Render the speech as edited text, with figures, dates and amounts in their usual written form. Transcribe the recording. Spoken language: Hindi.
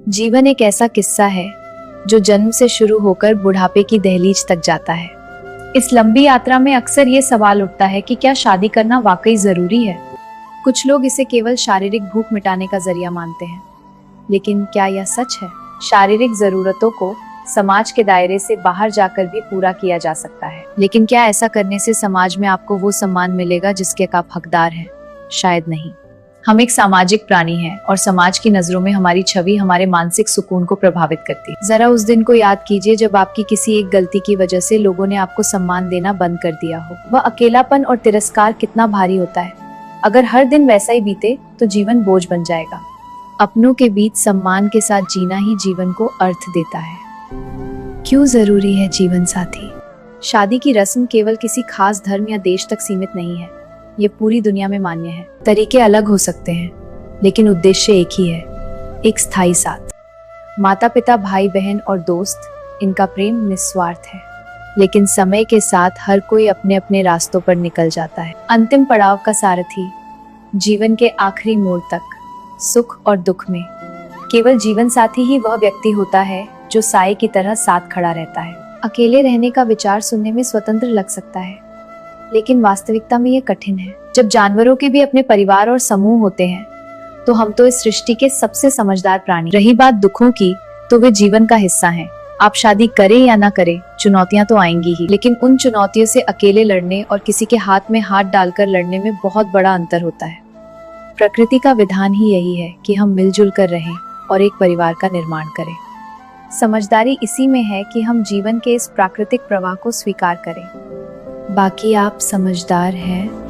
जीवन एक ऐसा किस्सा है जो जन्म से शुरू होकर बुढ़ापे की दहलीज तक जाता है। इस लंबी यात्रा में अक्सर ये सवाल उठता है कि क्या शादी करना वाकई जरूरी है। कुछ लोग इसे केवल शारीरिक भूख मिटाने का जरिया मानते हैं, लेकिन क्या यह सच है? शारीरिक जरूरतों को समाज के दायरे से बाहर जाकर भी पूरा किया जा सकता है, लेकिन क्या ऐसा करने से समाज में आपको वो सम्मान मिलेगा जिसके आप हकदार हैं? शायद नहीं। हम एक सामाजिक प्राणी हैं और समाज की नजरों में हमारी छवि हमारे मानसिक सुकून को प्रभावित करती है। जरा उस दिन को याद कीजिए जब आपकी किसी एक गलती की वजह से लोगों ने आपको सम्मान देना बंद कर दिया हो। वह अकेलापन और तिरस्कार कितना भारी होता है। अगर हर दिन वैसा ही बीते तो जीवन बोझ बन जाएगा। अपनों के बीच सम्मान के साथ जीना ही जीवन को अर्थ देता है। क्यों जरूरी है जीवन साथी? शादी की रस्म केवल किसी खास धर्म या देश तक सीमित नहीं है, ये पूरी दुनिया में मान्य है। तरीके अलग हो सकते हैं, लेकिन उद्देश्य एक ही है, एक स्थायी साथ। माता पिता, भाई बहन और दोस्त, इनका प्रेम निस्वार्थ है। लेकिन समय के साथ हर कोई अपने अपने रास्तों पर निकल जाता है। अंतिम पड़ाव का सारथी, जीवन के आखिरी मोड़ तक, सुख और दुख में केवल जीवन साथी ही वह व्यक्ति होता है जो साए की तरह साथ खड़ा रहता है। अकेले रहने का विचार सुनने में स्वतंत्र लग सकता है, लेकिन वास्तविकता में ये कठिन है। जब जानवरों के भी अपने परिवार और समूह होते हैं, तो हम तो इस सृष्टि के सबसे समझदार प्राणी। रही बात दुखों की, तो वे जीवन का हिस्सा हैं। आप शादी करें या ना करें, चुनौतियां तो आएंगी ही, लेकिन उन चुनौतियों से अकेले लड़ने और किसी के हाथ में हाथ डालकर लड़ने में बहुत बड़ा अंतर होता है। प्रकृति का विधान ही यही है कि हम मिलजुल कर रहें और एक परिवार का निर्माण करें। समझदारी इसी में है कि हम जीवन के इस प्राकृतिक प्रवाह को स्वीकार करें। बाकी आप समझदार हैं।